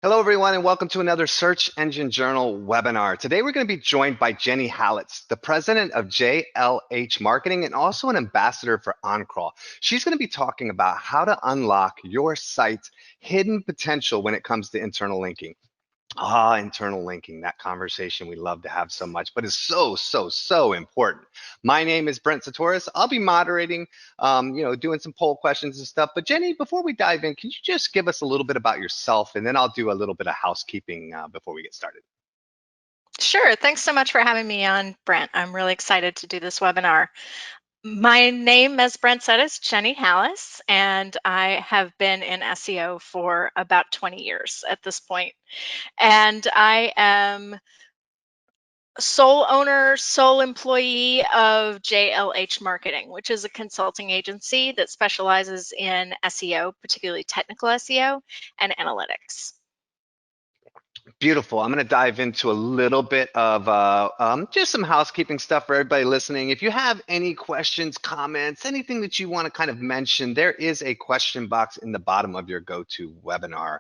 Hello, everyone, and welcome to another Search Engine Journal webinar. Today, we're going to be joined by Jenny Halasz, the president of JLH Marketing and also an ambassador for OnCrawl. She's going to be talking about how to unlock your site's hidden potential when it comes to internal linking. Internal linking, that conversation we love to have so much, but is so important. My name is Brent Satoris. I'll be moderating, doing some poll questions and stuff. But Jenny, before we dive in, can you just give us a little bit about yourself, and then I'll do a little bit of housekeeping before we get started. Sure. Thanks so much for having me on, Brent. I'm really excited to do this webinar. My name, as Brent said, is Jenny Halasz, and I have been in SEO for about 20 years at this point. And I am sole owner, sole employee of JLH Marketing, which is a consulting agency that specializes in SEO, particularly technical SEO and analytics. Beautiful. I'm going to dive into a little bit of just some housekeeping stuff for everybody listening. If you have any questions, comments, anything that you want to kind of mention, there is a question box in the bottom of your GoToWebinar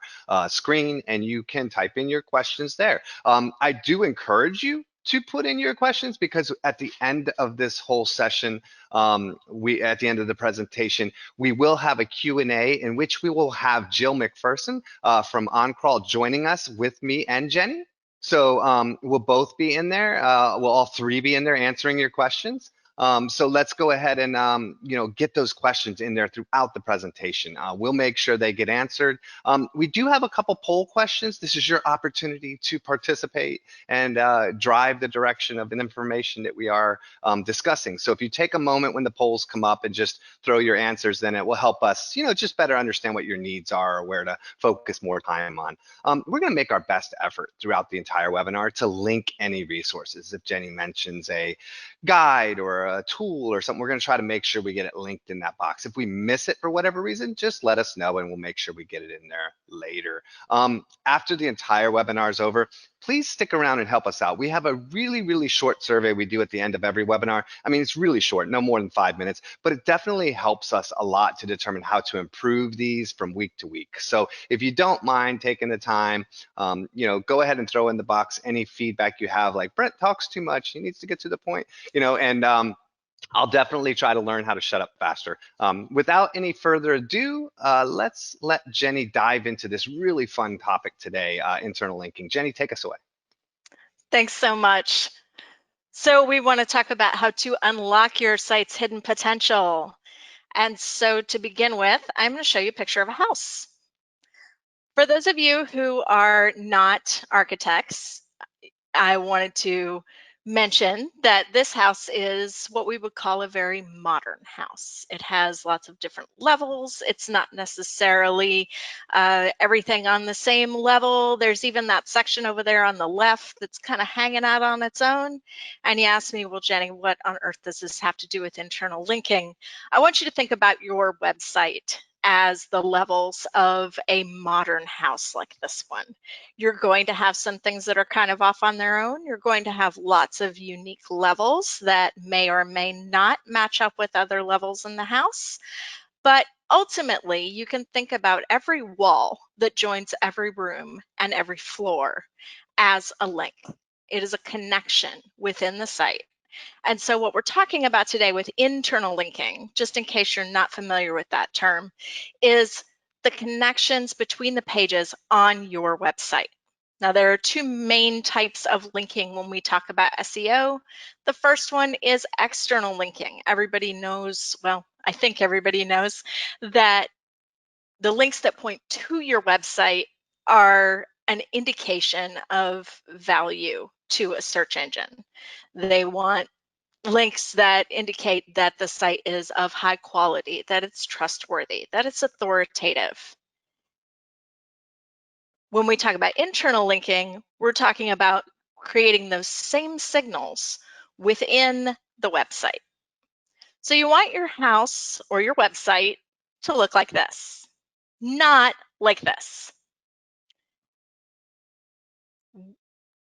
screen, and you can type in your questions there. I do encourage you to put in your questions, because at the end of this whole session, at the end of the presentation, we will have a Q&A in which we will have Jill McPherson from OnCrawl joining us with me and Jenny. So we'll both be in there. We'll all three be in there answering your questions. So let's go ahead and get those questions in there throughout the presentation. We'll make sure they get answered. We do have a couple poll questions. This is your opportunity to participate and drive the direction of the information that we are discussing. So if you take a moment when the polls come up and just throw your answers, then it will help us, just better understand what your needs are or where to focus more time on. We're going to make our best effort throughout the entire webinar to link any resources. If Jenny mentions a guide or a tool or something, we're going to try to make sure we get it linked in that box. If we miss it for whatever reason, just let us know and we'll make sure we get it in there later. After the entire webinar is over, please stick around and help us out. We have a really short survey we do at the end of every webinar. I mean, it's really short, no more than 5 minutes, but it definitely helps us a lot to determine how to improve these from week to week. So if you don't mind taking the time, go ahead and throw in the box any feedback you have, like Brent talks too much, he needs to get to the point, and I'll definitely try to learn how to shut up faster. Without any further ado, let's let Jenny dive into this really fun topic today, internal linking. Jenny, take us away. Thanks so much. So we want to talk about how to unlock your site's hidden potential. And so to begin with, I'm going to show you a picture of a house. For those of you who are not architects, I wanted to mention that this house is what we would call a very modern house. It has lots of different levels. It's not necessarily everything on the same level. There's even that section over there on the left that's kind of hanging out on its own. And you asked me, well, Jenny, what on earth does this have to do with internal linking? I want you to think about your website as the levels of a modern house like this one. You're going to have some things that are kind of off on their own. You're going to have lots of unique levels that may or may not match up with other levels in the house. But ultimately, you can think about every wall that joins every room and every floor as a link. It is a connection within the site. And so what we're talking about today with internal linking, just in case you're not familiar with that term, is the connections between the pages on your website. Now, there are two main types of linking when we talk about SEO. The first one is external linking. Everybody knows, well, I think everybody knows that the links that point to your website are an indication of value to a search engine. They want links that indicate that the site is of high quality, that it's trustworthy, that it's authoritative. When we talk about internal linking, we're talking about creating those same signals within the website. So you want your house or your website to look like this, not like this.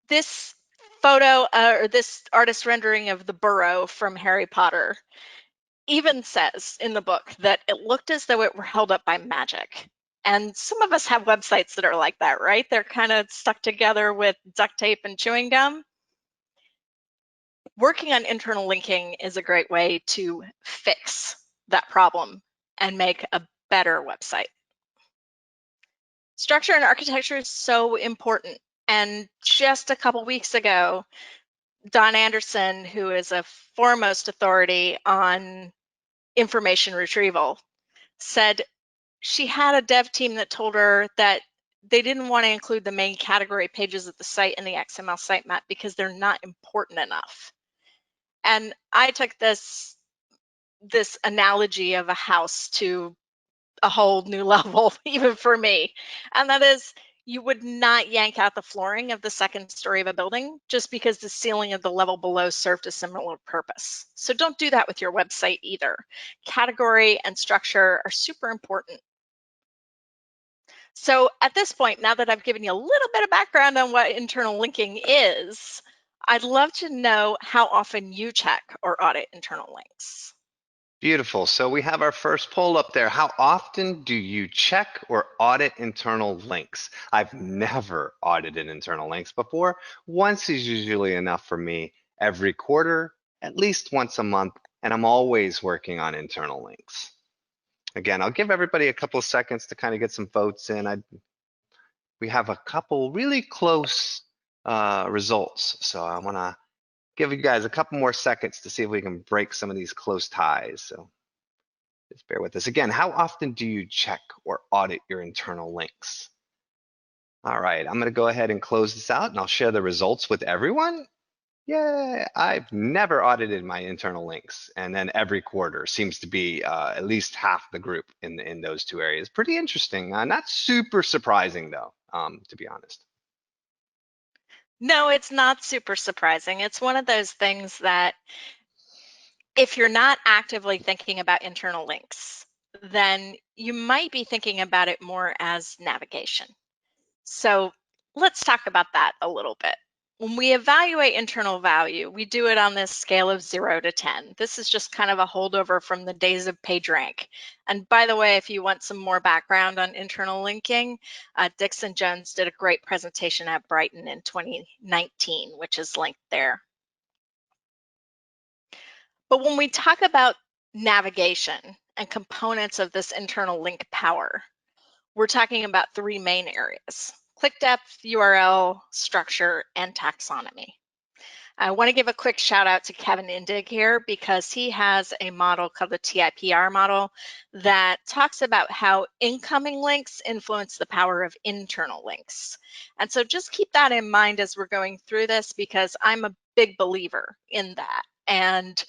This photo or this artist rendering of the burrow from Harry Potter even says in the book that it looked as though it were held up by magic. And some of us have websites that are like that, right? They're kind of stuck together with duct tape and chewing gum. Working on internal linking is a great way to fix that problem and make a better website. Structure and architecture is so important. And just a couple weeks ago, Dawn Anderson, who is a foremost authority on information retrieval, said she had a dev team that told her that they didn't want to include the main category pages of the site in the XML sitemap because they're not important enough. And I took this analogy of a house to a whole new level, even for me. And that is, you would not yank out the flooring of the second story of a building just because the ceiling of the level below served a similar purpose. So don't do that with your website either. Category and structure are super important. So at this point, now that I've given you a little bit of background on what internal linking is, I'd love to know how often you check or audit internal links. Beautiful. So we have our first poll up there. How often do you check or audit internal links? I've never audited internal links before. Once is usually enough for me. Every quarter, at least once a month, and I'm always working on internal links. Again, I'll give everybody a couple of seconds to kind of get some votes in. We have a couple really close results, so I want to give you guys a couple more seconds to see if we can break some of these close ties. So just bear with us. Again, how often do you check or audit your internal links? All right, I'm going to go ahead and close this out, and I'll share the results with everyone. Yeah, I've never audited my internal links, and then every quarter seems to be at least half the group in those two areas. Pretty interesting. Not super surprising though, to be honest. No, it's not super surprising. It's one of those things that if you're not actively thinking about internal links, then you might be thinking about it more as navigation. So let's talk about that a little bit. When we evaluate internal value, we do it on this scale of 0 to 10. This is just kind of a holdover from the days of PageRank. And by the way, if you want some more background on internal linking, Dixon Jones did a great presentation at Brighton in 2019, which is linked there. But when we talk about navigation and components of this internal link power, we're talking about three main areas: click depth, URL, structure, and taxonomy. I want to give a quick shout out to Kevin Indig here because he has a model called the TIPR model that talks about how incoming links influence the power of internal links. And so just keep that in mind as we're going through this, because I'm a big believer in that. And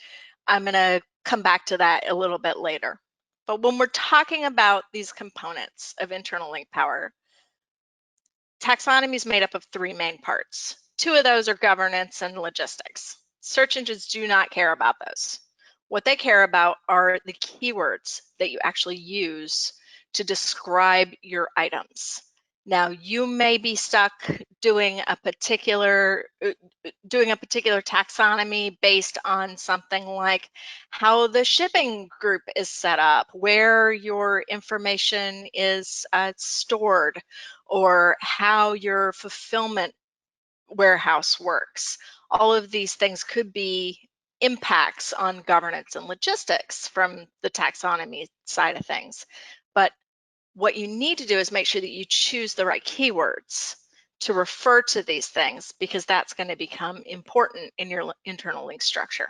I'm going to come back to that a little bit later. But when we're talking about these components of internal link power, taxonomy is made up of three main parts. Two of those are governance and logistics. Search engines do not care about those. What they care about are the keywords that you actually use to describe your items. Now, you may be stuck doing a particular taxonomy based on something like how the shipping group is set up, where your information is stored, or how your fulfillment warehouse works. All of these things could be impacts on governance and logistics from the taxonomy side of things. But what you need to do is make sure that you choose the right keywords to refer to these things, because that's going to become important in your internal link structure.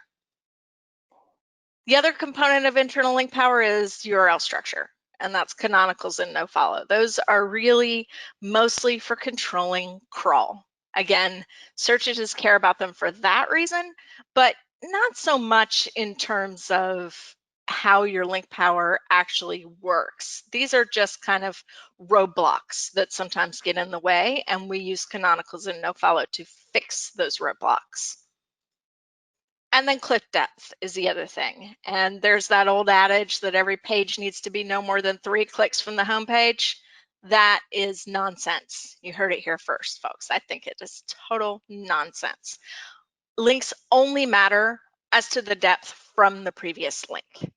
The other component of internal link power is URL structure, and that's canonicals and nofollow. Those are really mostly for controlling crawl. Again, search engines care about them for that reason, but not so much in terms of how your link power actually works. These are just kind of roadblocks that sometimes get in the way, and we use canonicals and nofollow to fix those roadblocks. And then click depth is the other thing. And there's that old adage that every page needs to be no more than 3 clicks from the home page. That is nonsense. You heard it here first, folks. I think it is total nonsense. Links only matter as to the depth from the previous link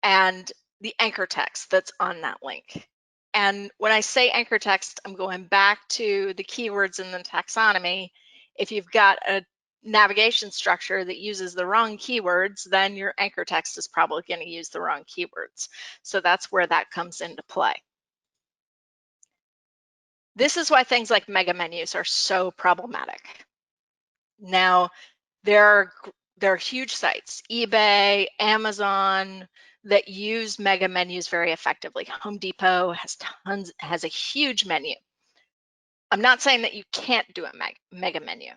and the anchor text that's on that link. And when I say anchor text, I'm going back to the keywords in the taxonomy. If you've got a navigation structure that uses the wrong keywords, then your anchor text is probably going to use the wrong keywords. So that's where that comes into play. This is why things like mega menus are so problematic. Now, there are huge sites, eBay, Amazon, that use mega menus very effectively. Home Depot has a huge menu. I'm not saying that you can't do a mega menu.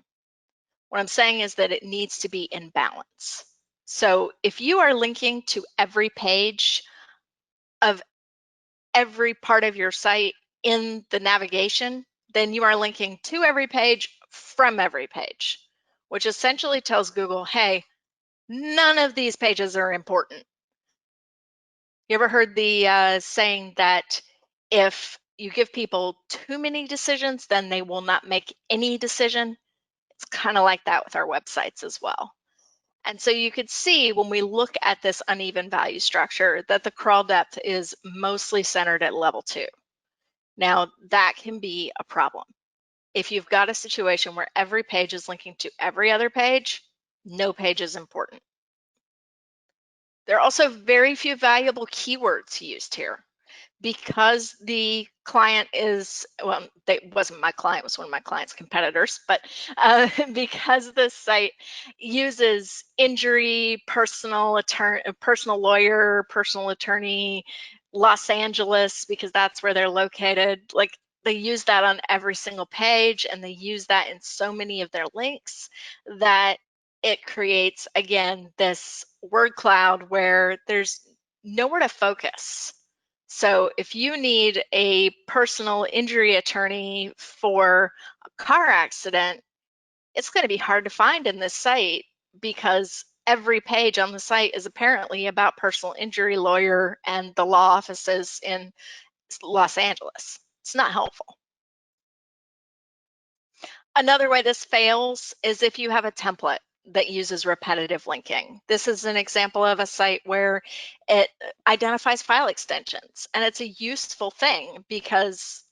What I'm saying is that it needs to be in balance. So if you are linking to every page of every part of your site in the navigation, then you are linking to every page from every page, which essentially tells Google, hey, none of these pages are important. You ever heard the saying that if you give people too many decisions, then they will not make any decision? It's kind of like that with our websites as well. And so you could see when we look at this uneven value structure that the crawl depth is mostly centered at level 2. Now, that can be a problem. If you've got a situation where every page is linking to every other page, no page is important. There are also very few valuable keywords used here. Because the client is, well, it wasn't my client, it was one of my client's competitors, but because the site uses injury, personal lawyer, personal attorney, Los Angeles, because that's where they're located, like they use that on every single page, and they use that in so many of their links that it creates, again, this word cloud where there's nowhere to focus. So if you need a personal injury attorney for a car accident, it's going to be hard to find in this site because every page on the site is apparently about personal injury lawyer and the law offices in Los Angeles. It's not helpful. Another way this fails is if you have a template that uses repetitive linking. This is an example of a site where it identifies file extensions, and it's a useful thing because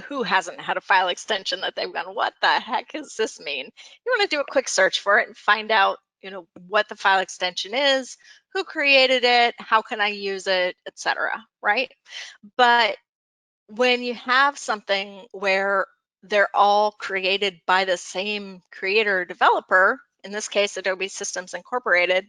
who hasn't had a file extension that they've gone, what the heck does this mean? You want to do a quick search for it and find out, what the file extension is, who created it, how can I use it, etc., right? But when you have something where they're all created by the same creator developer, in this case, Adobe Systems Incorporated,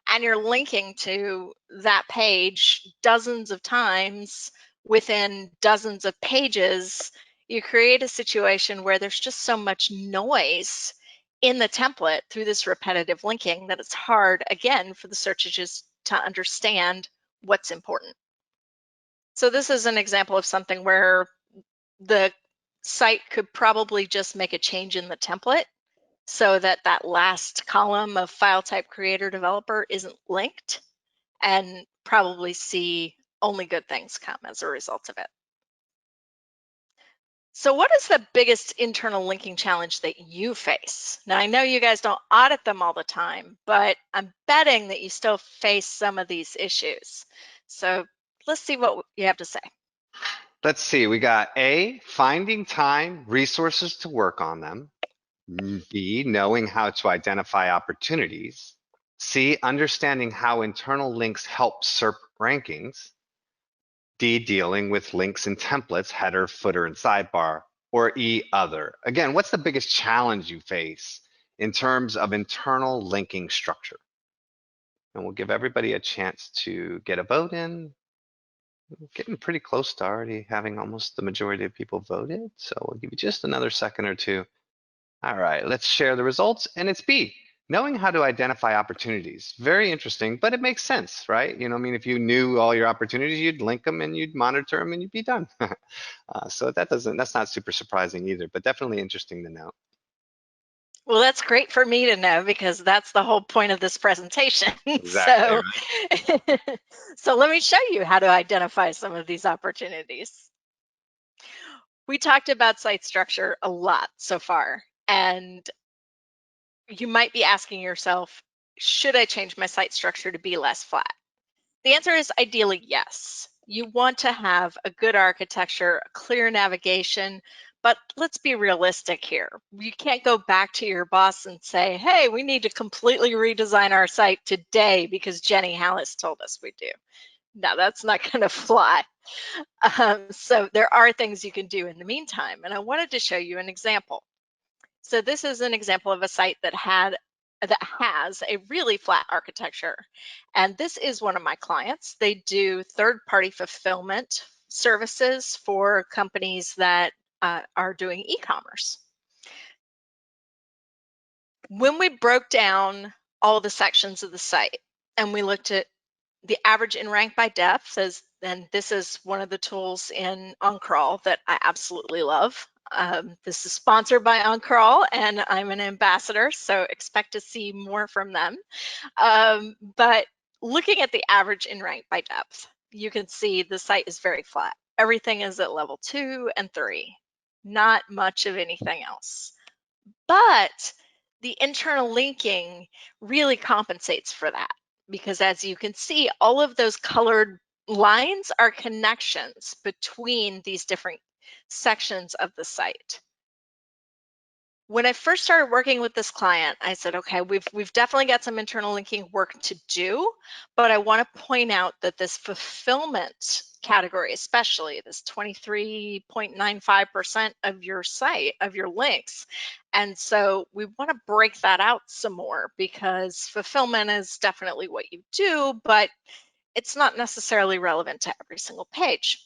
and you're linking to that page dozens of times within dozens of pages, you create a situation where there's just so much noise in the template through this repetitive linking that it's hard, again, for the search engines to understand what's important. So this is an example of something where the site could probably just make a change in the template so that that last column of file type creator developer isn't linked, and probably see only good things come as a result of it. So what is the biggest internal linking challenge that you face? Now, I know you guys don't audit them all the time, but I'm betting that you still face some of these issues. So let's see what you have to say. Let's see. We got A, finding time, resources to work on them. B, knowing how to identify opportunities. C, understanding how internal links help SERP rankings. D, dealing with links and templates, header, footer, and sidebar. Or E, other. Again, what's the biggest challenge you face in terms of internal linking structure? And we'll give everybody a chance to get a vote in. We're getting pretty close to already having almost the majority of people voted. So we'll give you just another second or two. All right, let's share the results. And it's B, knowing how to identify opportunities. Very interesting, but it makes sense, right? I mean, if you knew all your opportunities, you'd link them and you'd monitor them and you'd be done. So that's not super surprising either, but definitely interesting to know. Well, that's great for me to know because that's the whole point of this presentation. Exactly. So let me show you how to identify some of these opportunities. We talked about site structure a lot so far, and you might be asking yourself, should I change my site structure to be less flat? The answer is ideally yes. You want to have a good architecture, a clear navigation, but let's be realistic here. You can't go back to your boss and say, hey, we need to completely redesign our site today because Jenny Halasz told us we do. No, that's not going to fly. So there are things you can do in the meantime, and I wanted to show you an example. So this is an example of a site that has a really flat architecture. And this is one of my clients. They do third-party fulfillment services for companies that are doing e-commerce. When we broke down all the sections of the site and we looked at the average in rank by depth, and this is one of the tools in OnCrawl that I absolutely love. This is sponsored by OnCrawl, and I'm an ambassador, so expect to see more from them. But looking at the average in rank by depth, you can see the site is very flat. Everything is at level 2 and 3, not much of anything else. But the internal linking really compensates for that, because as you can see, all of those colored lines are connections between these different sections of the site. When I first started working with this client, I said, okay, we've definitely got some internal linking work to do, but I want to point out that this fulfillment category, especially this 23.95% of your site, of your links. And so we want to break that out some more, because fulfillment is definitely what you do, but it's not necessarily relevant to every single page.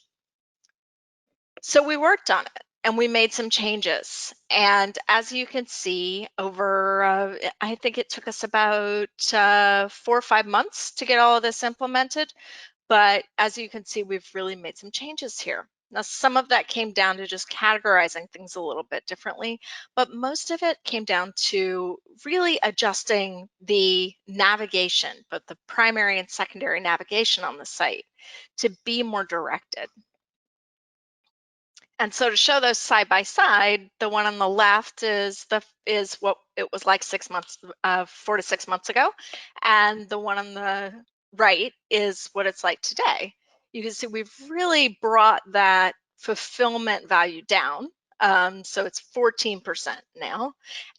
So we worked on it and we made some changes. And as you can see, over, I think it took us about 4 or 5 months to get all of this implemented. But as you can see, we've really made some changes here. Now, some of that came down to just categorizing things a little bit differently, but most of it came down to really adjusting the navigation, but the primary and secondary navigation on the site to be more directed. And so to show those side by side, the one on the left is what it was like 4 to 6 months ago, and the one on the right is what it's like today. You can see we've really brought that fulfillment value down. So it's 14% now.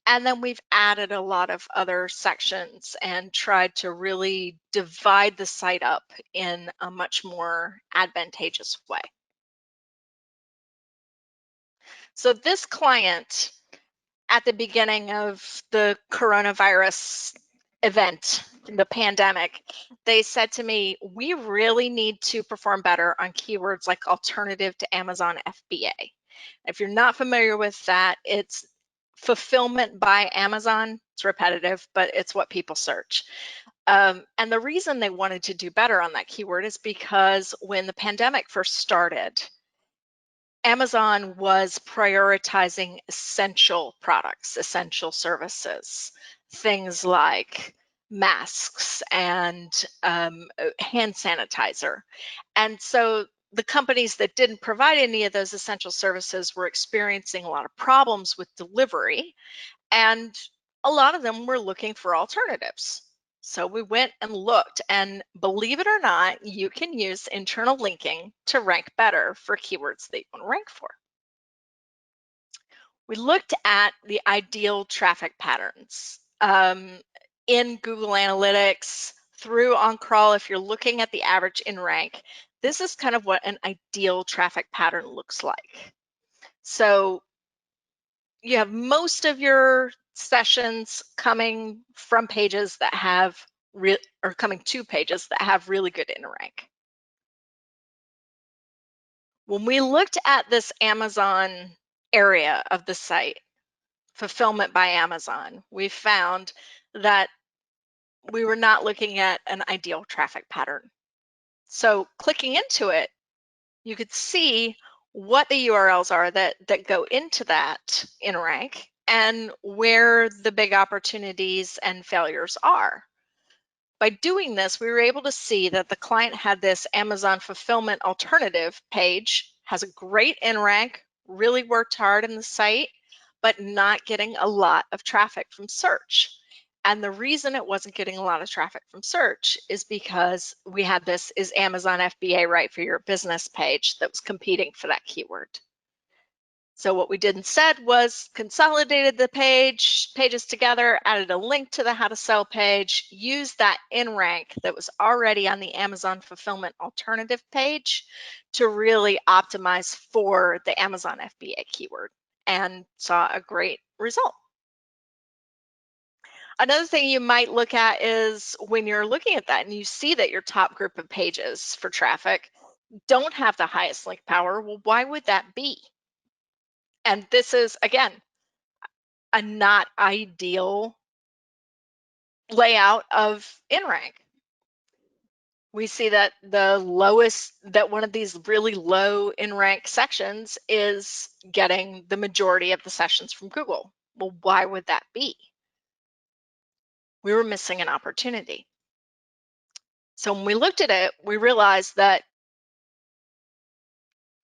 And then we've added a lot of other sections and tried to really divide the site up in a much more advantageous way. So this client, at the beginning of the coronavirus event, the pandemic, they said to me, we really need to perform better on keywords like alternative to Amazon FBA. If you're not familiar with that, it's fulfillment by Amazon. It's repetitive, but it's what people search. And the reason they wanted to do better on that keyword is because when the pandemic first started, Amazon was prioritizing essential products, essential services, things like masks and hand sanitizer. And so the companies that didn't provide any of those essential services were experiencing a lot of problems with delivery, and a lot of them were looking for alternatives. So we went and looked, and believe it or not, you can use internal linking to rank better for keywords that you want to rank for. We looked at the ideal traffic patterns in Google Analytics, through OnCrawl. If you're looking at the average in rank, this is kind of what an ideal traffic pattern looks like. So you have most of your sessions coming from pages that have or coming to pages that have really good in rank. When we looked at this Amazon area of the site, fulfillment by Amazon, we found that we were not looking at an ideal traffic pattern. So clicking into it, you could see what the URLs are that go into that in rank and where the big opportunities and failures are. By doing this, we were able to see that the client had this Amazon fulfillment alternative page, has a great in rank, really worked hard in the site, but not getting a lot of traffic from search. And the reason it wasn't getting a lot of traffic from search is because we had this "is Amazon FBA right for your business" page that was competing for that keyword. So what we did instead was consolidated the pages together, added a link to the how to sell page, used that in rank that was already on the Amazon fulfillment alternative page to really optimize for the Amazon FBA keyword, and saw a great result. Another thing you might look at is when you're looking at that and you see that your top group of pages for traffic don't have the highest link power, well, why would that be? And this is, again, a not ideal layout of in rank. We see that one of these really low in rank sections is getting the majority of the sessions from Google. Well, why would that be? We were missing an opportunity. So when we looked at it, we realized that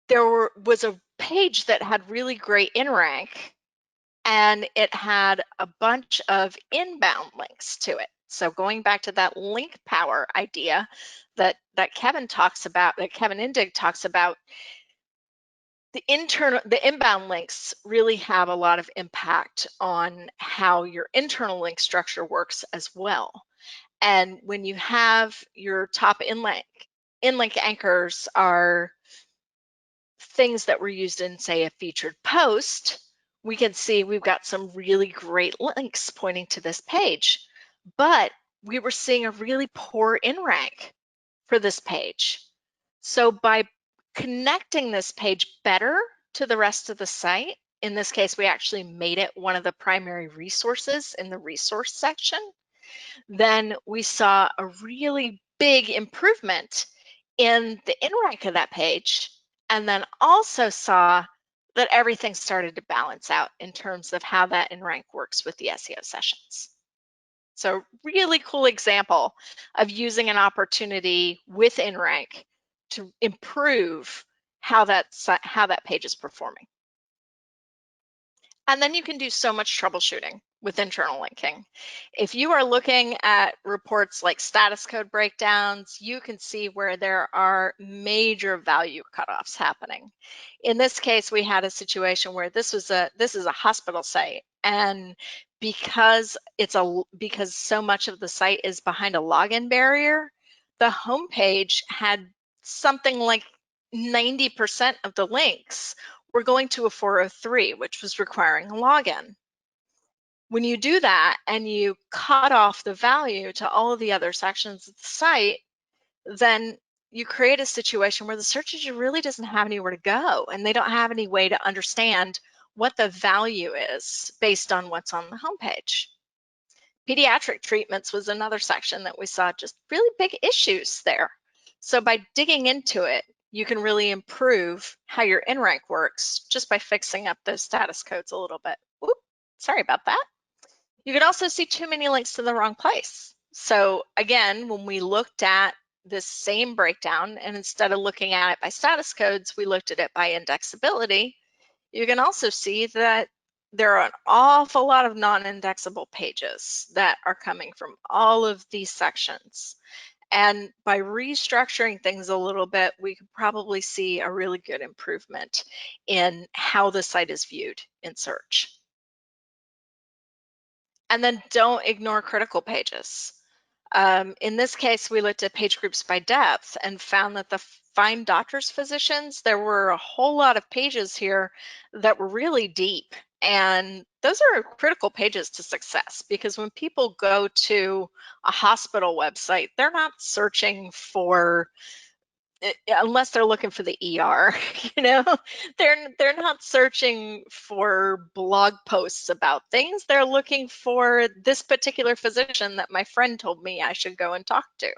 there was a page that had really great in rank, and it had a bunch of inbound links to it. So going back to that link power idea that Kevin talks about, that Kevin Indig talks about, the inbound links really have a lot of impact on how your internal link structure works as well. And when you have your top in-link anchors are things that were used in, say, a featured post, we can see we've got some really great links pointing to this page, but we were seeing a really poor in rank for this page. So by connecting this page better to the rest of the site, in this case, we actually made it one of the primary resources in the resource section, then we saw a really big improvement in the in rank of that page, and then also saw that everything started to balance out in terms of how that in rank works with the SEO sessions. So really cool example of using an opportunity with in rank to improve how that page is performing. And then you can do so much troubleshooting with internal linking. If you are looking at reports like status code breakdowns, you can see where there are major value cutoffs happening. In this case, we had a situation where this is a hospital site, and because so much of the site is behind a login barrier, the homepage had something like 90% of the links we're going to a 403, which was requiring a login. When you do that and you cut off the value to all of the other sections of the site, then you create a situation where the search engine really doesn't have anywhere to go, and they don't have any way to understand what the value is based on what's on the homepage. Pediatric treatments was another section that we saw just really big issues there. So by digging into it, you can really improve how your in rank works just by fixing up those status codes a little bit. Oop, sorry about that. You could also see too many links to the wrong place. So again, when we looked at this same breakdown, and instead of looking at it by status codes, we looked at it by indexability, you can also see that there are an awful lot of non-indexable pages that are coming from all of these sections. And by restructuring things a little bit, we could probably see a really good improvement in how the site is viewed in search. And then don't ignore critical pages. In this case, we looked at page groups by depth and found that the find doctors, physicians, there were a whole lot of pages here that were really deep. And those are critical pages to success, because when people go to a hospital website, they're not searching for, unless they're looking for the ER, they're not searching for blog posts about things. They're looking for this particular physician that my friend told me I should go and talk to.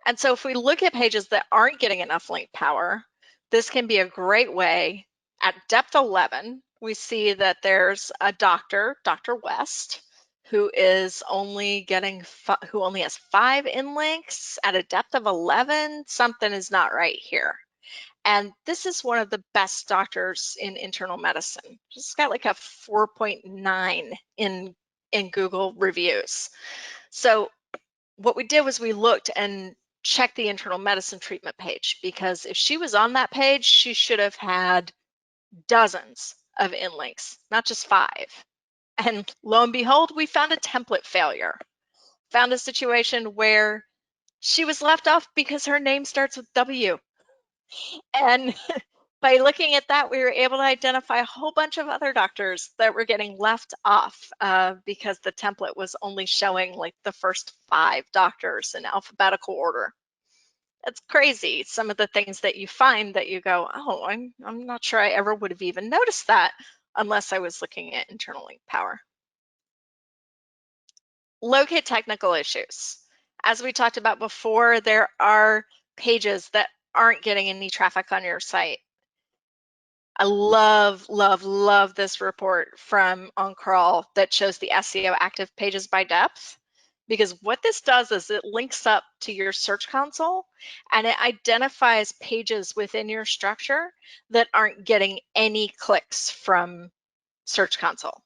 And so if we look at pages that aren't getting enough link power, this can be a great way. At depth 11, we see that there's a doctor, Dr. West, who is only who only has 5 in links at a depth of 11. Something is not right here. And this is one of the best doctors in internal medicine. She's got like a 4.9 in Google reviews. So what we did was we looked and checked the internal medicine treatment page, because if she was on that page, she should have had dozens of in links, not just 5. And lo and behold, we found a template failure. Found a situation where she was left off because her name starts with W. And by looking at that, we were able to identify a whole bunch of other doctors that were getting left off because the template was only showing like the first 5 doctors in alphabetical order. It's crazy, some of the things that you find that you go, oh, I'm not sure I ever would have even noticed that unless I was looking at internal link power. Locate technical issues. As we talked about before, there are pages that aren't getting any traffic on your site. I love, love, love this report from OnCrawl that shows the SEO active pages by depth, because what this does is it links up to your Search Console and it identifies pages within your structure that aren't getting any clicks from Search Console,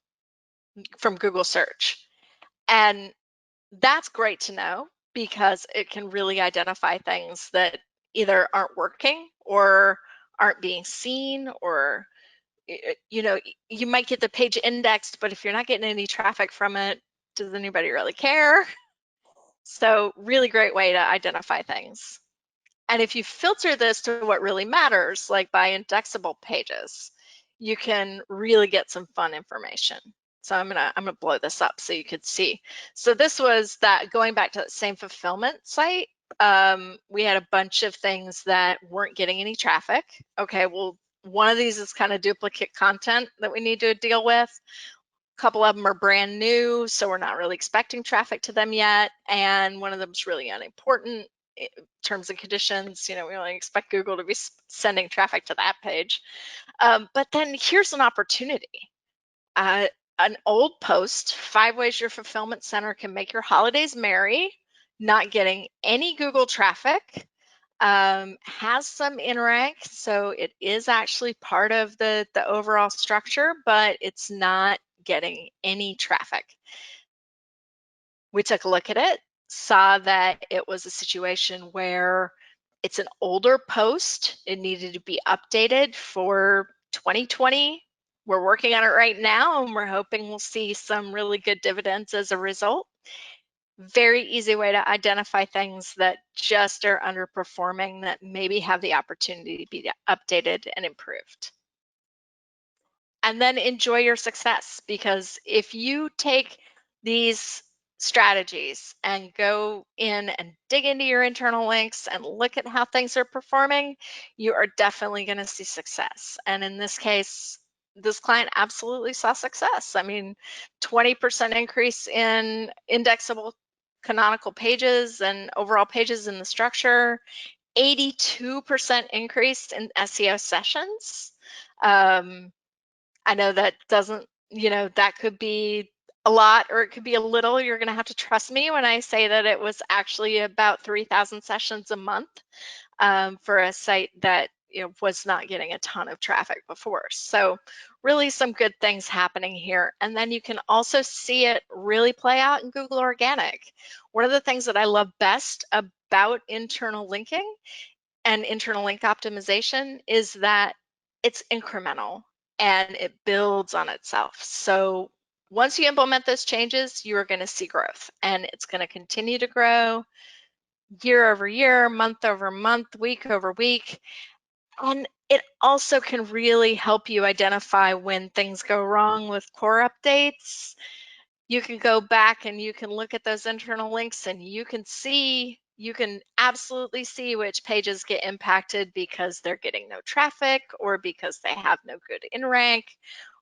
from Google search. And that's great to know, because it can really identify things that either aren't working or aren't being seen, or you know, you might get the page indexed, but if you're not getting any traffic from it, does anybody really care? So really great way to identify things. And if you filter this to what really matters, like by indexable pages, you can really get some fun information. So I'm gonna blow this up so you could see. So this was that, going back to that same fulfillment site, we had a bunch of things that weren't getting any traffic. Okay, well, one of these is kind of duplicate content that we need to deal with. A couple of them are brand new, so we're not really expecting traffic to them yet. And one of them is really unimportant. Terms and conditions, you know, we only expect Google to be sending traffic to that page. But then here's an opportunity. An old post, 5 ways your fulfillment center can make your holidays merry, not getting any Google traffic, has some in-rank, so it is actually part of the overall structure, but it's not getting any traffic. We took a look at it, saw that it was a situation where it's an older post. It needed to be updated for 2020. We're working on it right now, and we're hoping we'll see some really good dividends as a result. Very easy way to identify things that just are underperforming, that maybe have the opportunity to be updated and improved. And then enjoy your success, because if you take these strategies and go in and dig into your internal links and look at how things are performing, you are definitely going to see success. And in this case, this client absolutely saw success. I mean, 20% increase in indexable canonical pages and overall pages in the structure, 82% increase in SEO sessions. I know that doesn't, you know, that could be a lot or it could be a little. You're going to have to trust me when I say that it was actually about 3,000 sessions a month for a site that, you know, was not getting a ton of traffic before. So really some good things happening here. And then you can also see it really play out in Google Organic. One of the things that I love best about internal linking and internal link optimization is that it's incremental and it builds on itself. So once you implement those changes, you are going to see growth, and it's going to continue to grow year over year, month over month, week over week. And it also can really help you identify when things go wrong with core updates. You can go back and you can look at those internal links, and you can absolutely see which pages get impacted because they're getting no traffic, or because they have no good in rank,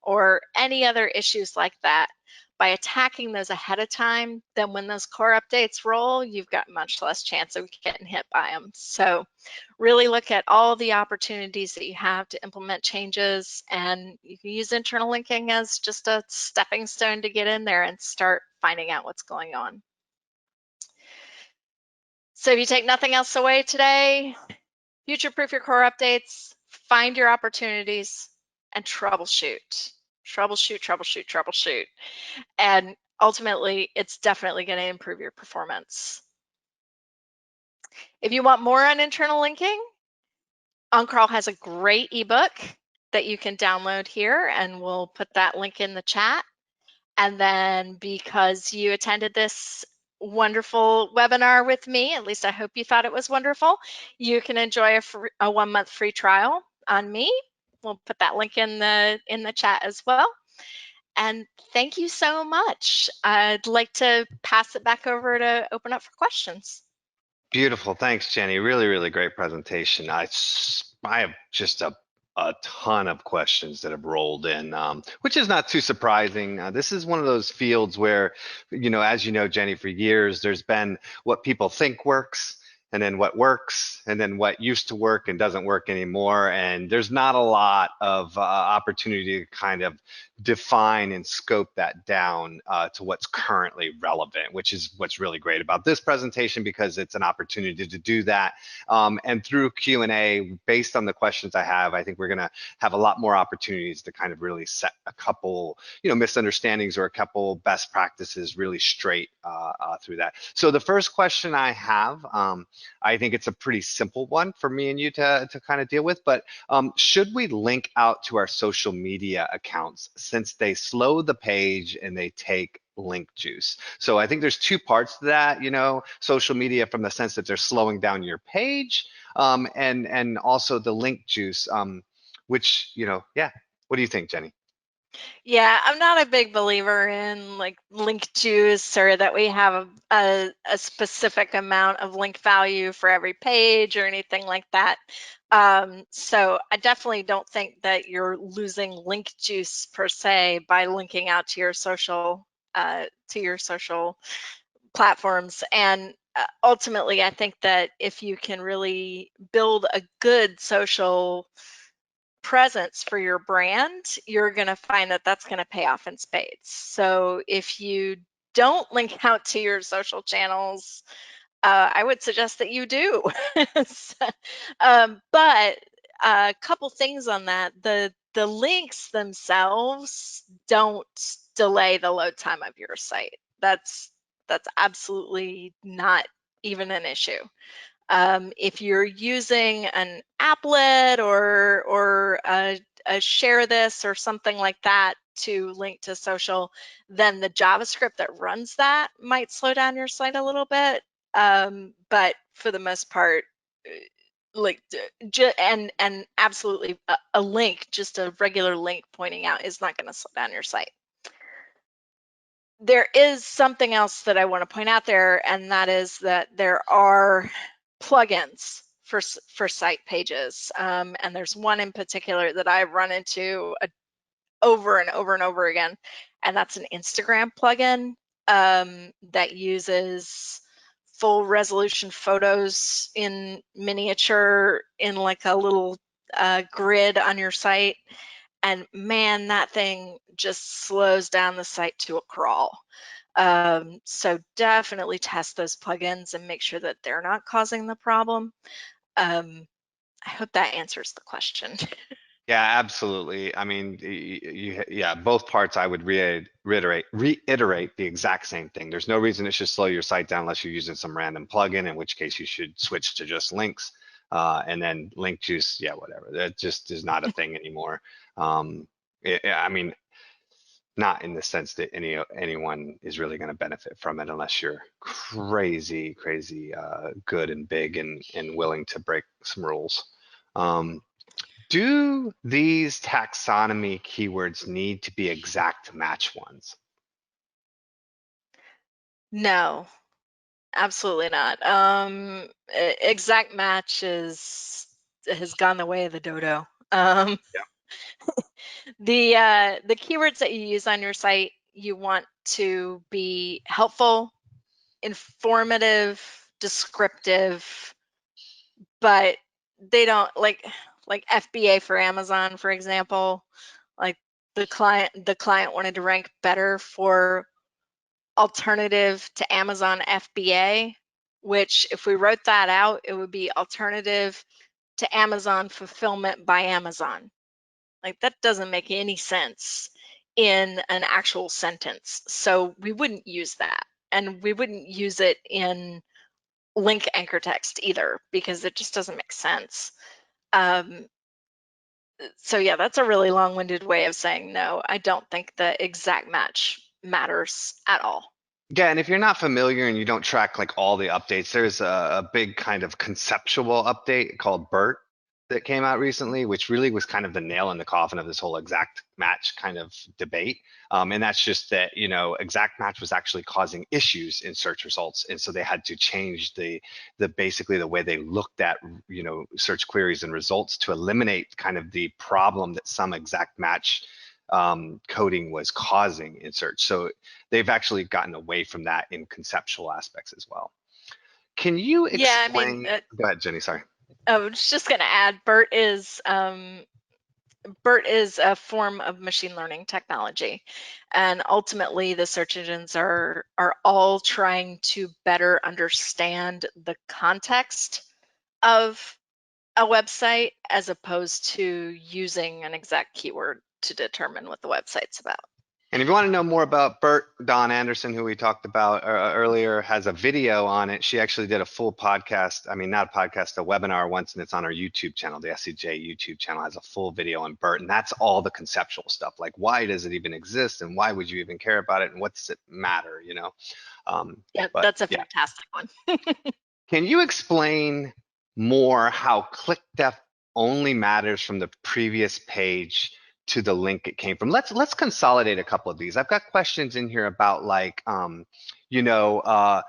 or any other issues like that. By attacking those ahead of time, then when those core updates roll, you've got much less chance of getting hit by them. So really look at all the opportunities that you have to implement changes, and you can use internal linking as just a stepping stone to get in there and start finding out what's going on. So if you take nothing else away today, Future-proof your core updates, find your opportunities, and troubleshoot. Troubleshoot, troubleshoot, troubleshoot. And ultimately, it's definitely going to improve your performance. If you want more on internal linking, OnCrawl has a great ebook that you can download here, and we'll put that link in the chat. And then because you attended this wonderful webinar with me, at least I hope you thought it was wonderful, you can enjoy a 1-month free trial on me. We'll put that link in the chat as well. And thank you so much. I'd like to pass it back over to open up for questions. Beautiful. Thanks, Jenny. Really, really great presentation. I have just a ton of questions that have rolled in, which is not too surprising. This is one of those fields where, as you know, Jenny, for years, there's been what people think works, and then what works, and then what used to work and doesn't work anymore. And there's not a lot of opportunity to kind of define and scope that down to what's currently relevant, which is what's really great about this presentation, because it's an opportunity to do that. And through Q&A, based on the questions I have, I think we're going to have a lot more opportunities to kind of really set a couple, misunderstandings or a couple best practices really straight through that. So the first question I have, I think it's a pretty simple one for me and you to kind of deal with, but should we link out to our social media accounts since they slow the page and they take link juice? So I think there's two parts to that, social media from the sense that they're slowing down your page, and also the link juice, which, yeah. What do you think, Jenny? Yeah, I'm not a big believer in like link juice or that we have a specific amount of link value for every page or anything like that. So I definitely don't think that you're losing link juice per se by linking out to your social platforms. And ultimately, I think that if you can really build a good social presence for your brand, you're going to find that that's going to pay off in spades. So if you don't link out to your social channels, I would suggest that you do. But a couple things on that. The links themselves don't delay the load time of your site. That's absolutely not even an issue. If you're using an applet or a share this or something like that to link to social, then the JavaScript that runs that might slow down your site a little bit. But for the most part, like and absolutely a link, just a regular link pointing out, is not going to slow down your site. There is something else that I want to point out there, and that is that there are plugins for site pages, and there's one in particular that I've run into over and over and over again, and that's an Instagram plugin that uses full resolution photos in miniature in like a little grid on your site. And man, that thing just slows down the site to a crawl. So definitely test those plugins and make sure that they're not causing the problem. I hope that answers the question. Yeah, absolutely. I mean, yeah, both parts I would reiterate the exact same thing. There's no reason it should slow your site down unless you're using some random plugin, in which case you should switch to just links. And then link juice, yeah, whatever. That just is not a thing anymore. I mean, not in the sense that anyone is really going to benefit from it unless you're crazy, crazy good and big and willing to break some rules. Do these taxonomy keywords need to be exact match ones? No, absolutely not. Exact match has gone the way of the dodo. Yeah. The keywords that you use on your site, you want to be helpful, informative, descriptive, but they don't like FBA for Amazon, for example. Like the client wanted to rank better for alternative to Amazon FBA, which if we wrote that out, it would be alternative to Amazon fulfillment by Amazon. Like, that doesn't make any sense in an actual sentence. So we wouldn't use that. And we wouldn't use it in link anchor text either, because it just doesn't make sense. So yeah, that's a really long-winded way of saying no. I don't think the exact match matters at all. Yeah, and if you're not familiar and you don't track like all the updates, there's a big kind of conceptual update called BERT that came out recently, which really was kind of the nail in the coffin of this whole exact match kind of debate. And that's just that, you know, exact match was actually causing issues in search results. And so they had to change the basically the way they looked at, you know, search queries and results to eliminate kind of the problem that some exact match coding was causing in search. So they've actually gotten away from that in conceptual aspects as well. Can you Yeah, I mean, explain? Go ahead, Jenny. Sorry. I was just going to add, BERT is a form of machine learning technology, and ultimately the search engines are all trying to better understand the context of a website as opposed to using an exact keyword to determine what the website's about. And if you want to know more about Bert, Don Anderson, who we talked about earlier, has a video on it. She actually did a full podcast. I mean, not a podcast, a webinar once, and it's on our YouTube channel. The SCJ YouTube channel has a full video on Bert, and that's all the conceptual stuff. Like, why does it even exist, and why would you even care about it, and what does it matter? You know. Yeah, But that's a yeah. fantastic one. Can you explain more how click depth only matters from the previous page to the link it came from? Let's consolidate a couple of these. I've got questions in here about like, you know,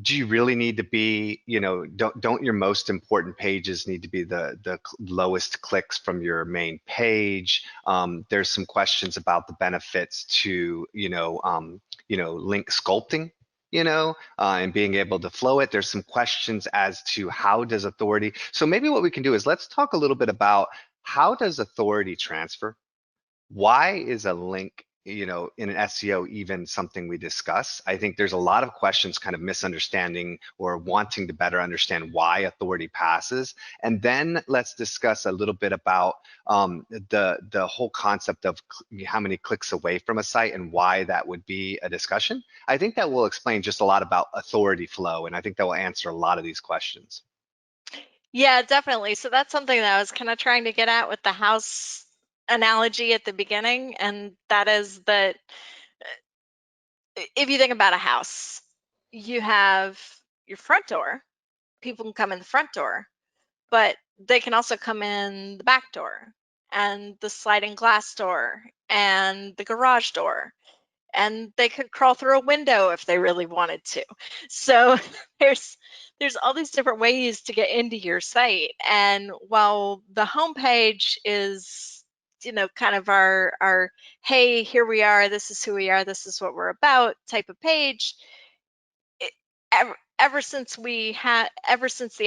do you really need to be, you know, don't your most important pages need to be the lowest clicks from your main page? There's some questions about the benefits to, you know, link sculpting, you know, and being able to flow it. There's some questions as to how does authority. So maybe what we can do is let's talk a little bit about how does authority transfer? Why is a link, you know, in an SEO even something we discuss? I think there's a lot of questions kind of misunderstanding or wanting to better understand why authority passes. And then let's discuss a little bit about the whole concept of how many clicks away from a site and why that would be a discussion. I think that will explain just a lot about authority flow, and I think that will answer a lot of these questions. Yeah, definitely. So that's something that I was kind of trying to get at with the house analogy at the beginning, and that is that if you think about a house, you have your front door. People can come in the front door, but they can also come in the back door and the sliding glass door and the garage door, and they could crawl through a window if they really wanted to. So there's all these different ways to get into your site. And while the homepage is, you know, kind of our hey, here we are, this is who we are, this is what we're about type of page, it, ever since the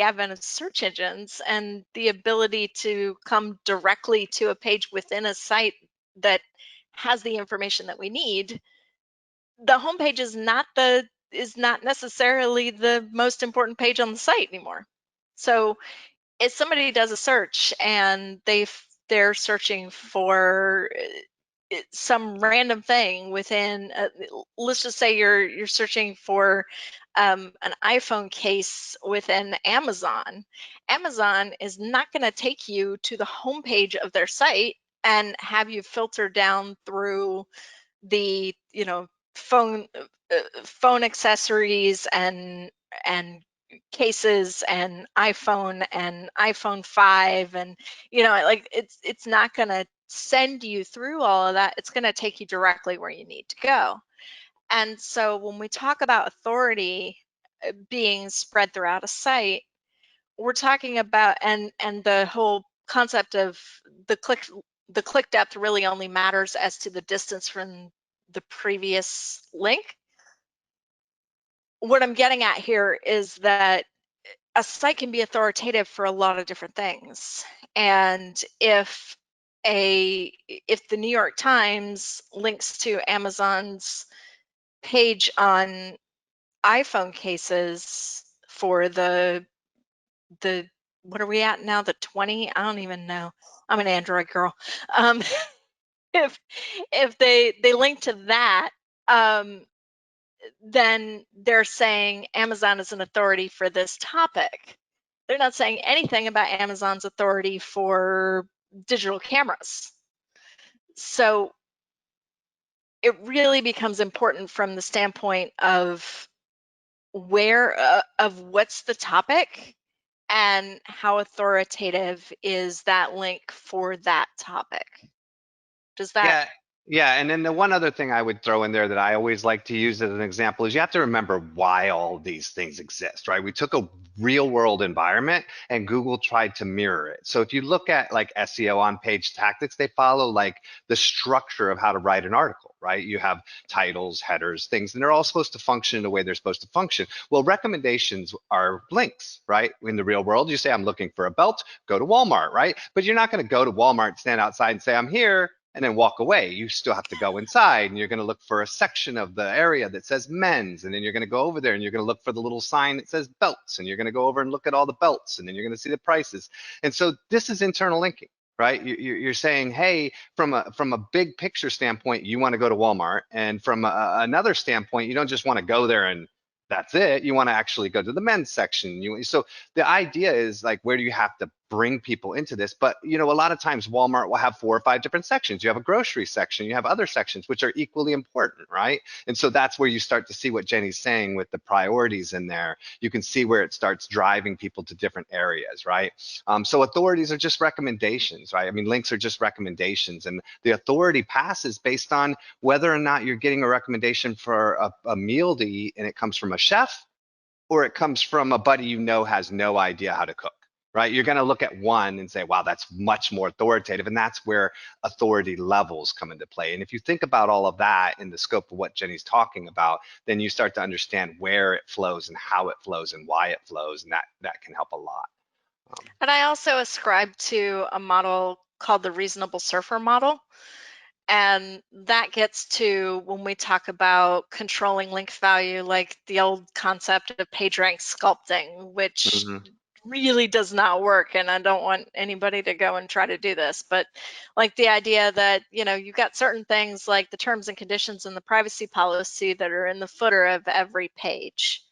advent of search engines and the ability to come directly to a page within a site that has the information that we need, the homepage is not necessarily the most important page on the site anymore. So if somebody does a search and they're searching for some random thing within, let's just say you're searching for an iPhone case within Amazon. Amazon is not going to take you to the homepage of their site and have you filter down through the, you know, phone accessories and cases and iPhone 5, and, you know, like it's not going to send you through all of that. It's going to take you directly where you need to go. And so when we talk about authority being spread throughout a site, we're talking about, and the whole concept of the click depth really only matters as to the distance from the previous link. What I'm getting at here is that a site can be authoritative for a lot of different things. And if the New York Times links to Amazon's page on iPhone cases for the what are we at now? The 20? I don't even know. I'm an Android girl. Um, if they link to that, then they're saying Amazon is an authority for this topic. They're not saying anything about Amazon's authority for digital cameras. So it really becomes important from the standpoint of of what's the topic and how authoritative is that link for that topic. Does that? Yeah, yeah. And then the one other thing I would throw in there that I always like to use as an example is you have to remember why all these things exist, right? We took a real world environment and Google tried to mirror it. So if you look at like SEO on page tactics, they follow like the structure of how to write an article, right? You have titles, headers, things, and they're all supposed to function in the way they're supposed to function. Well, recommendations are links, right? In the real world, you say, I'm looking for a belt, go to Walmart, right? But you're not going to go to Walmart, stand outside and say, I'm here, and then walk away. You still have to go inside and you're going to look for a section of the area that says men's. And then you're going to go over there and you're going to look for the little sign that says belts. And you're going to go over and look at all the belts. And then you're going to see the prices. And so this is internal linking, right? You're saying, hey, from a big picture standpoint, you want to go to Walmart. And from another standpoint, you don't just want to go there and that's it. You want to actually go to the men's section. So the idea is like, where do you have to bring people into this? But a lot of times Walmart will have 4 or 5 different sections. You have a grocery section, you have other sections which are equally important, right? And so that's where you start to see what Jenny's saying with the priorities in there. You can see where it starts driving people to different areas, right? So authorities are just recommendations, right? I mean, links are just recommendations, and the authority passes based on whether or not you're getting a recommendation for a meal to eat and it comes from a chef or it comes from a buddy has no idea how to cook, right? You're going to look at one and say, wow, that's much more authoritative. And that's where authority levels come into play. And if you think about all of that in the scope of what Jenny's talking about, then you start to understand where it flows and how it flows and why it flows. And that can help a lot. And I also ascribe to a model called the reasonable surfer model. And that gets to when we talk about controlling link value, like the old concept of PageRank sculpting, which Mhm. really does not work. And I don't want anybody to go and try to do this, but like the idea that, you've got certain things like the terms and conditions and the privacy policy that are in the footer of every page.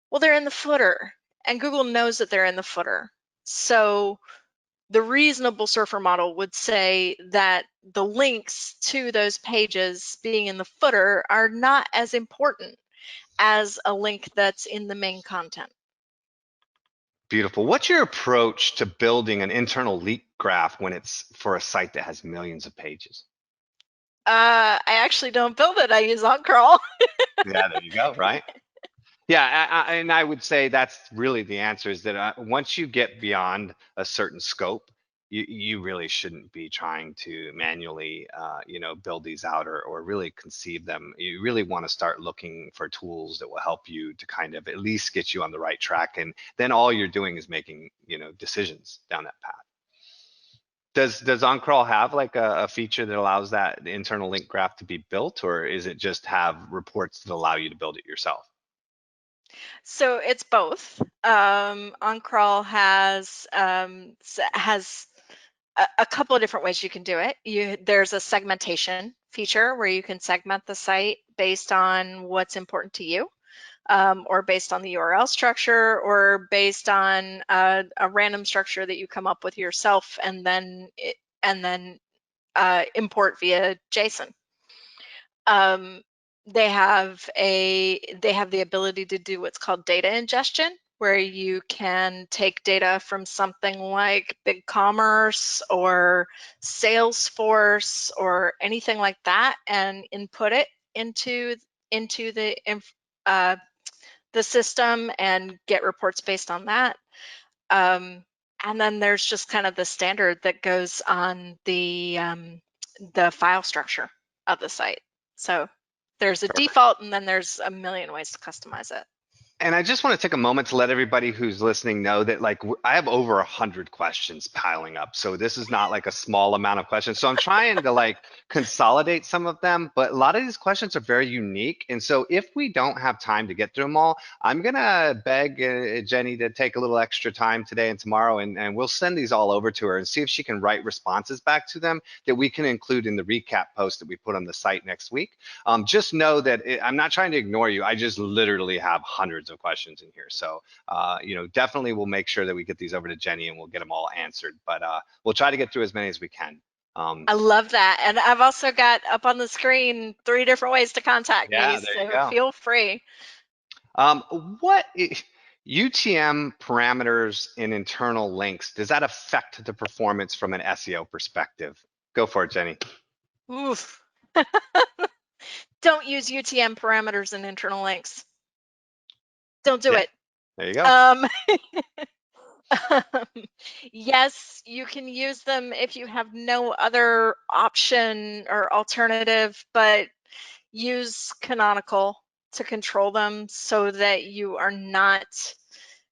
Well, they're in the footer, and Google knows that they're in the footer. So the reasonable surfer model would say that the links to those pages being in the footer are not as important as a link that's in the main content. Beautiful. What's your approach to building an internal leak graph when it's for a site that has millions of pages? I actually don't build it. I use OnCrawl. Yeah, there you go, right? Yeah, and I would say that's really the answer is that once you get beyond a certain scope, you really shouldn't be trying to manually, build these out or really conceive them. You really want to start looking for tools that will help you to kind of at least get you on the right track. And then all you're doing is making, decisions down that path. Does OnCrawl have like a feature that allows that internal link graph to be built, or is it just have reports that allow you to build it yourself? So it's both. OnCrawl has a couple of different ways you can do it. There's a segmentation feature where you can segment the site based on what's important to you, or based on the URL structure, or based on a random structure that you come up with yourself, and then import via JSON. They have the ability to do what's called data ingestion, where you can take data from something like BigCommerce or Salesforce or anything like that and input it into the system and get reports based on that. And then there's just kind of the standard that goes on the file structure of the site. So there's a Perfect. default, and then there's a million ways to customize it. And I just want to take a moment to let everybody who's listening know that like I have over 100 questions piling up. So this is not like a small amount of questions. So I'm trying to like consolidate some of them, but a lot of these questions are very unique. And so if we don't have time to get through them all, I'm gonna beg Jenny to take a little extra time today and tomorrow, and we'll send these all over to her and see if she can write responses back to them that we can include in the recap post that we put on the site next week. Just know that I'm not trying to ignore you. I just literally have hundreds of questions in here. So, definitely we'll make sure that we get these over to Jenny and we'll get them all answered. But we'll try to get through as many as we can. I love that. And I've also got up on the screen 3 different ways to contact me, Yeah, there you so go. feel free. What UTM parameters in internal links, does that affect the performance from an SEO perspective? Go for it, Jenny. Oof. Don't use UTM parameters in internal links. Don't do Yeah, it. there you go. Um, yes, you can use them if you have no other option or alternative, but use canonical to control them so that you are not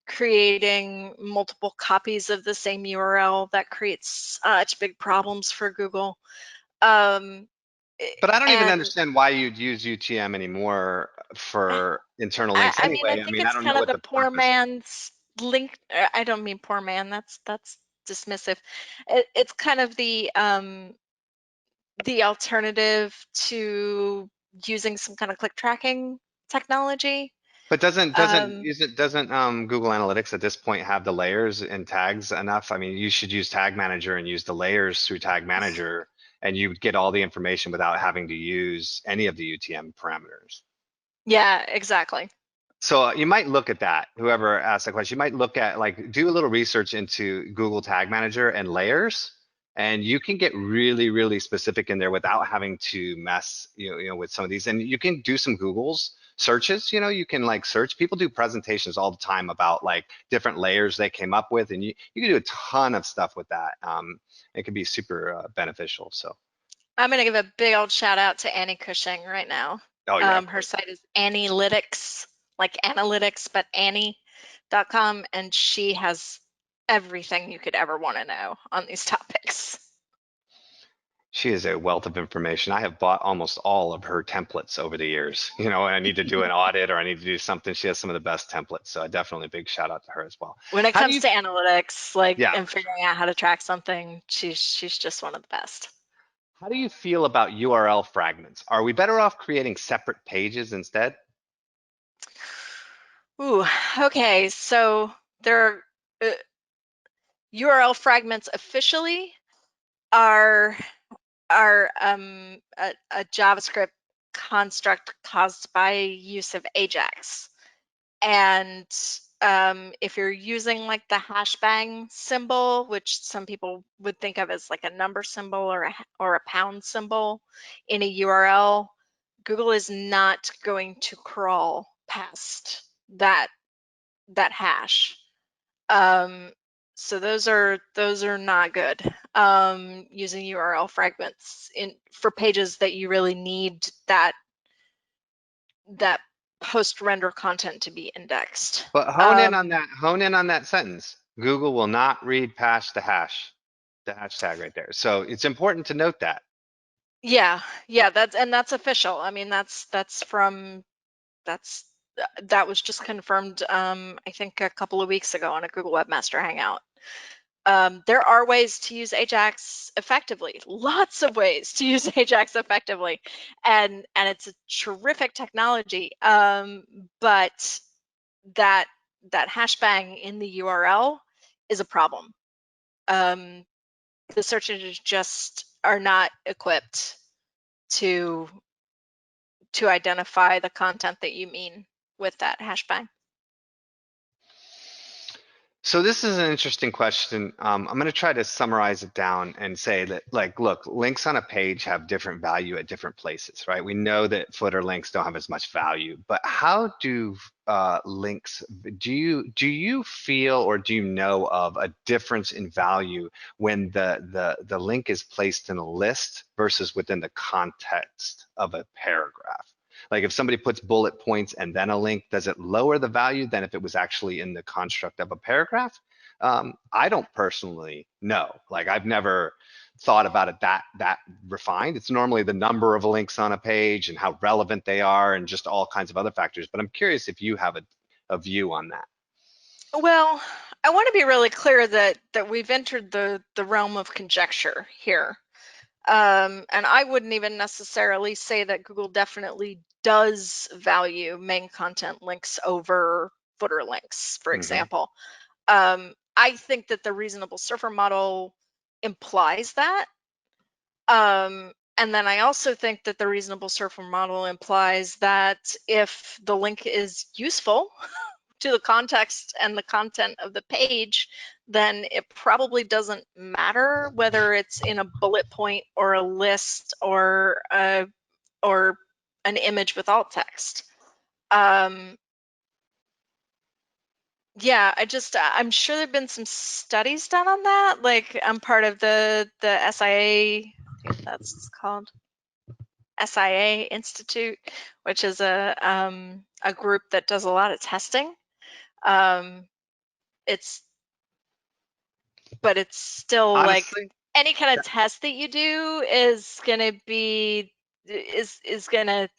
creating multiple copies of the same URL. That creates such big problems for Google. But I don't even And understand why you'd use UTM anymore for internal I, links I mean, I anyway. I think mean, I it's don't know kind of what the the poor purpose. man's link. I don't mean poor man. That's dismissive. It's kind of the alternative to using some kind of click tracking technology. But doesn't doesn't Um, is it doesn't Google Analytics at this point have the layers and tags enough? I mean, you should use Tag Manager and use the layers through Tag Manager, and you would get all the information without having to use any of the UTM parameters. yeah, exactly. So you might look at that. Whoever asked that question, you might look at like do a little research into Google Tag Manager and layers, and you can get really, really specific in there without having to mess, with some of these. And you can do some Google's searches. You can like search. People do presentations all the time about like different layers they came up with, and you can do a ton of stuff with that. It can be super beneficial. So, I'm going to give a big old shout out to Annie Cushing right now. oh yeah, of Her course. site is Analytics, like analytics, but Annie.com, and she has everything you could ever want to know on these topics. She is a wealth of information. I have bought almost all of her templates over the years. And I need to do an audit or I need to do something. She has some of the best templates. So definitely a big shout out to her as well. When it How do comes you, to analytics, like yeah, and figuring out how to track something, she's just one of the best. how do you feel about URL fragments? Are we better off creating separate pages instead? Ooh, okay. So there are URL fragments officially are a JavaScript construct caused by use of Ajax. And if you're using like the hashbang symbol, which some people would think of as like a number symbol or a pound symbol in a URL, Google is not going to crawl past that hash. Um, so those are not good. Using URL fragments for pages that you really need that post render content to be indexed. But hone in on that sentence. Google will not read past the hashtag right there. So it's important to note that. Yeah, that's official. I mean, that was just confirmed. I think a couple of weeks ago on a Google Webmaster Hangout. There are ways to use Ajax effectively, lots of ways to use Ajax effectively, and it's a terrific technology. But that hashbang in the URL is a problem. The search engines just are not equipped to identify the content that you mean with that hashbang. So this is an interesting question. I'm going to try to summarize it down and say that, like, look, links on a page have different value at different places, right? We know that footer links don't have as much value, but how do links? Do you feel or do you know of a difference in value when the link is placed in a list versus within the context of a paragraph? Like if somebody puts bullet points and then a link, does it lower the value than if it was actually in the construct of a paragraph? I don't personally know. Like I've never thought about it that refined. It's normally the number of links on a page and how relevant they are and just all kinds of other factors. But I'm curious if you have a view on that. Well, I want to be really clear that we've entered the realm of conjecture here. And I wouldn't even necessarily say that Google definitely does value main content links over footer links, for Mm-hmm. example. I think that the reasonable surfer model implies that. And then I also think that the reasonable surfer model implies that if the link is useful to the context and the content of the page, then it probably doesn't matter whether it's in a bullet point or a list or an image with alt text. Yeah, I'm sure there've been some studies done on that. Like I'm part of the SIA, I think that's called SIA Institute, which is a group that does a lot of testing. It's but it's still like Honestly, any kind of test that you do is gonna be is gonna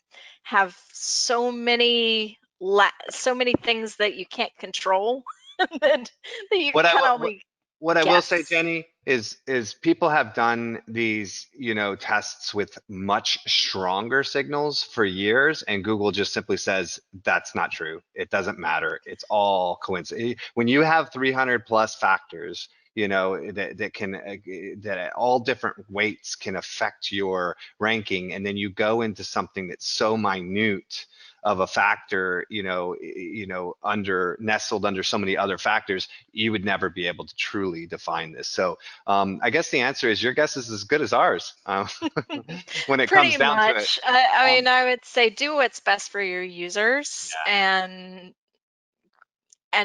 have so many things that you can't control that, that you what I can what, only what I will say, guess. Jenny, is people have done these, tests with much stronger signals for years, and Google just simply says that's not true. It doesn't matter. It's all coincidence. When you have 300 plus factors, that all different weights can affect your ranking, and then you go into something that's so minute of a factor, under nestled under so many other factors, you would never be able to truly define this. So I guess the answer is your guess is as good as ours when it comes Pretty down to it. much. I Um, mean, I would say do what's best for your users, yeah. and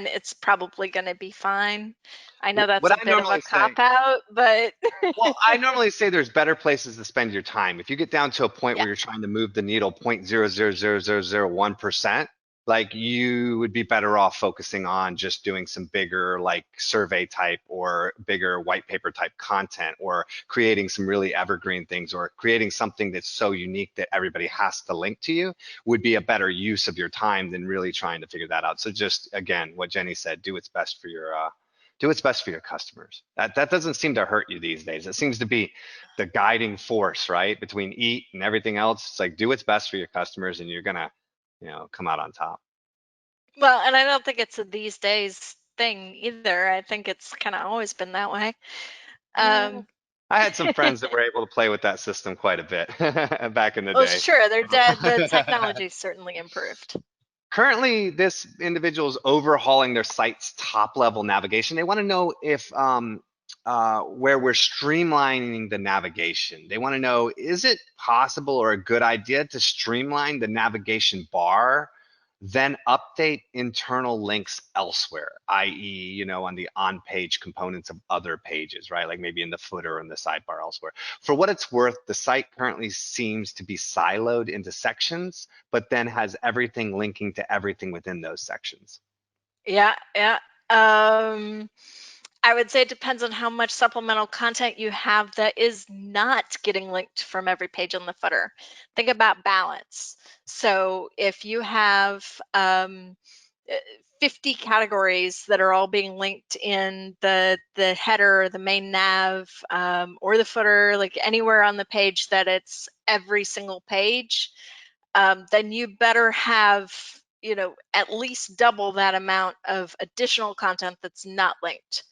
it's probably going to be fine. I know that's What a I bit of a normally say, cop out, but well, I normally say there's better places to spend your time. If you get down to a point yeah. where you're trying to move the needle 0.0000001%, like you would be better off focusing on just doing some bigger like survey type or bigger white paper type content, or creating some really evergreen things, or creating something that's so unique that everybody has to link to you, would be a better use of your time than really trying to figure that out. So just again, what Jenny said, do what's best for your customers. That doesn't seem to hurt you these days. It seems to be the guiding force, right? Between eat and everything else, it's like do what's best for your customers, and you're gonna, come out on top. Well, and I don't think it's a these days thing either. I think it's kind of always been that way. Eh, Um, I had some friends that were able to play with that system quite a bit back in the well, day. sure, the technology certainly improved. Currently, this individual is overhauling their site's top level navigation. They want to know if where we're streamlining the navigation. They want to know, is it possible or a good idea to streamline the navigation bar, then update internal links elsewhere, i.e., on the on-page components of other pages, right? Like maybe in the footer or in the sidebar elsewhere. For what it's worth, the site currently seems to be siloed into sections, but then has everything linking to everything within those sections. Yeah, yeah. Um, I would say it depends on how much supplemental content you have that is not getting linked from every page on the footer. Think about balance. So if you have uh, 50 categories that are all being linked in the header, the main nav, or the footer, like anywhere on the page that it's every single page, then you better have at least double that amount of additional content that's not linked,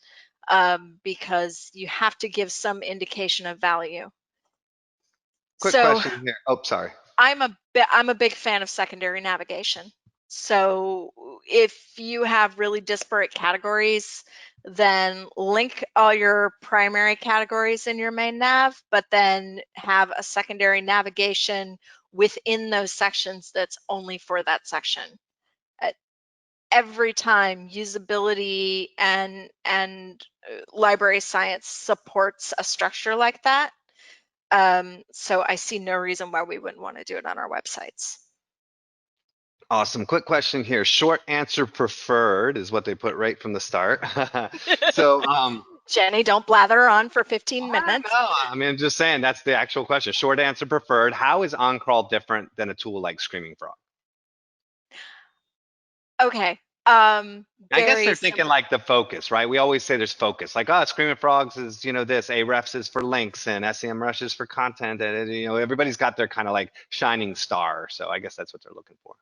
because you have to give some indication of value. Quick So question here. Oh, sorry. I'm a big fan of secondary navigation. So if you have really disparate categories, then link all your primary categories in your main nav, but then have a secondary navigation within those sections that's only for that section. Uh, Every time usability and library science supports a structure like that. So I see no reason why we wouldn't want to do it on our websites. Awesome. Quick question here. Short answer preferred is what they put right from the start. So, Jenny, don't blather on for 15 I don't minutes. know. I mean, I'm just saying that's the actual question. Short answer preferred. How is OnCrawl different than a tool like Screaming Frog? Okay. I guess Very they're thinking simple. like the focus, right? We always say there's focus. Like, oh, Screaming Frogs is, this. Ahrefs is for links and SEMrush is for content. And, everybody's got their kind of like shining star. So I guess that's what they're looking for.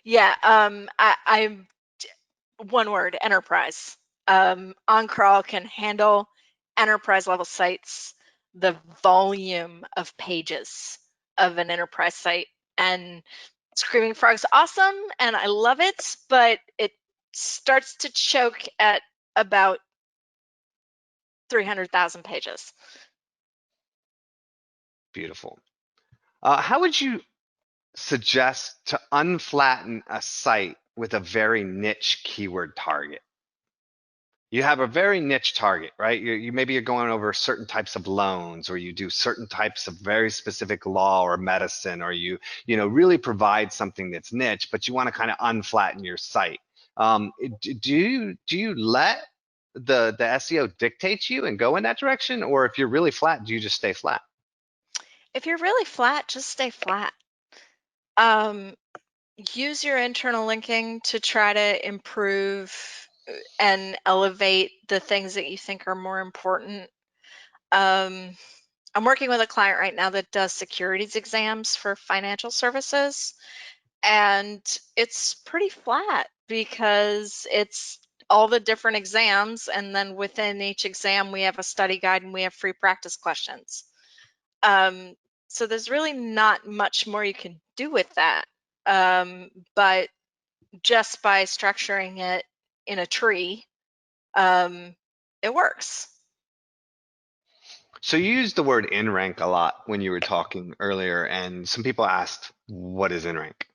Yeah. I'm one word, enterprise. OnCrawl can handle enterprise level sites, the volume of pages of an enterprise site. And Screaming Frog's awesome and I love it, but it starts to choke at about 300,000 pages. Beautiful. How would you suggest to unflatten a site with a very niche keyword target? You have a very niche target, right? You maybe you're going over certain types of loans, or you do certain types of very specific law or medicine, or you really provide something that's niche, but you want to kind of unflatten your site. Do you let the SEO dictate you and go in that direction, or if you're really flat, do you just stay flat? If you're really flat, just stay flat. Um, use your internal linking to try to improve and elevate the things that you think are more important. I'm working with a client right now that does securities exams for financial services, and it's pretty flat because it's all the different exams, and then within each exam we have a study guide and we have free practice questions. So there's really not much more you can do with that. But just by structuring it in a tree, it works. So you used the word in rank a lot when you were talking earlier, and some people asked, what is in rank?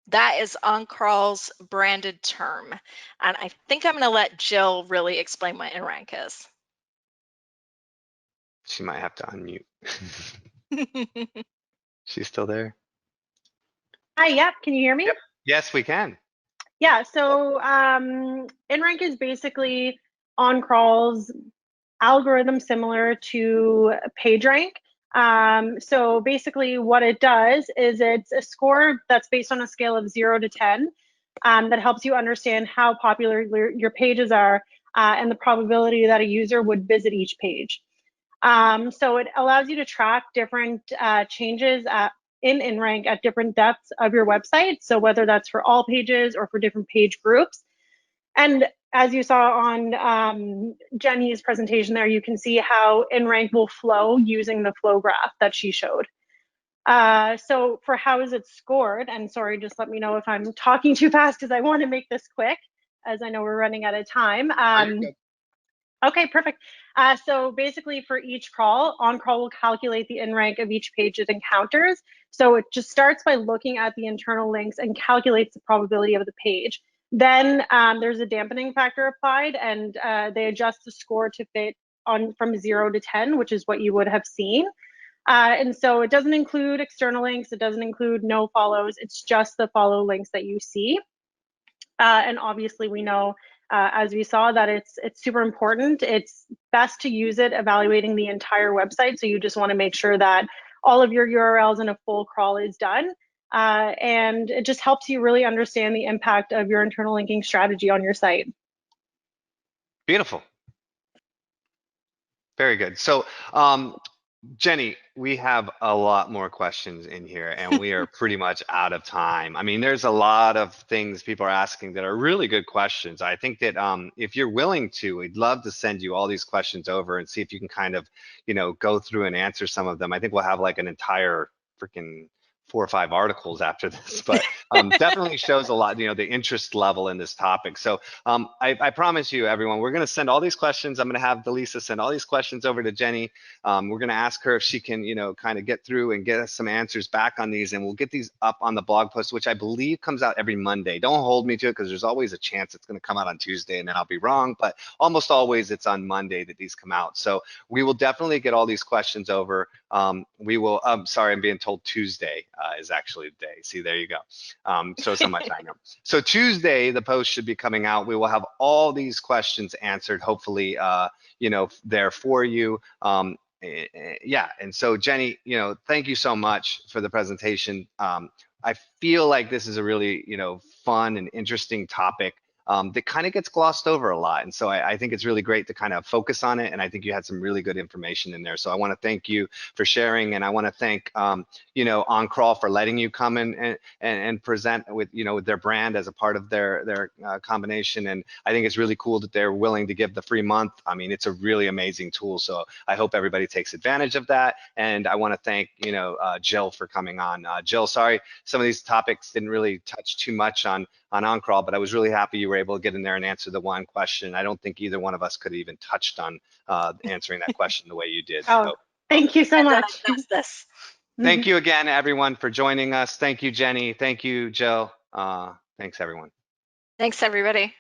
That is OnCrawl's branded term. And I think I'm going to let Jill really explain what in rank is. She might have to unmute. She's still there? Hi, yep. Can you hear me? Yep. Yes, we can. Yeah, so InRank is basically OnCrawl's algorithm similar to PageRank. So basically what it does is it's a score that's based on a scale of 0 to 10 that helps you understand how popular your pages are and the probability that a user would visit each page. So it allows you to track different changes in rank at different depths of your website. So whether that's for all pages or for different page groups. And as you saw on Jenny's presentation there, you can see how in rank will flow using the flow graph that she showed. So for how is it scored, and sorry, just let me know if I'm talking too fast because I want to make this quick, as I know we're running out of time. Okay, perfect. So basically for each crawl, OnCrawl will calculate the in rank of each page it encounters. So it just starts by looking at the internal links and calculates the probability of the page. Then there's a dampening factor applied, and they adjust the score to fit on from 0 to 10, which is what you would have seen. And so it doesn't include external links. It doesn't include no follows. It's just the follow links that you see. And obviously we know, as we saw, that it's super important. It's best to use it evaluating the entire website. So you just want to make sure that all of your URLs in a full crawl is done. And it just helps you really understand the impact of your internal linking strategy on your site. Beautiful. Very good. So, Jenny, we have a lot more questions in here and we are pretty much out of time. I mean, there's a lot of things people are asking that are really good questions. I think that if you're willing to, we'd love to send you all these questions over and see if you can kind of, go through and answer some of them. I think we'll have like an entire freaking 4 or 5 articles after this, but definitely shows a lot, the interest level in this topic. So I promise you, everyone, we're going to send all these questions. I'm going to have Delisa send all these questions over to Jenny. We're going to ask her if she can, kind of get through and get us some answers back on these, and we'll get these up on the blog post, which I believe comes out every Monday. Don't hold me to it because there's always a chance it's going to come out on Tuesday and then I'll be wrong, but almost always it's on Monday that these come out. So we will definitely get all these questions over. We will, sorry, I'm being told Tuesday. is actually the day. See, there you go. So much I know. So Tuesday, the post should be coming out. We will have all these questions answered, hopefully, there for you. Yeah, and so Jenny, thank you so much for the presentation. I feel like this is a really, fun and interesting topic that kind of gets glossed over a lot. And so I think it's really great to kind of focus on it. And I think you had some really good information in there. So I want to thank you for sharing. And I want to thank, OnCrawl for letting you come in and present with, with their brand as a part of their combination. And I think it's really cool that they're willing to give the free month. I mean, it's a really amazing tool. So I hope everybody takes advantage of that. And I want to thank, Jill for coming on. Jill, sorry, some of these topics didn't really touch too much on OnCrawl, but I was really happy you were able to get in there and answer the one question. I don't think either one of us could have even touched on answering that question the way you did. Oh, so, thank you so much. This. Thank you again, everyone, for joining us. Thank you, Jenny. Thank you, Jill. Thanks, everyone. Thanks, everybody.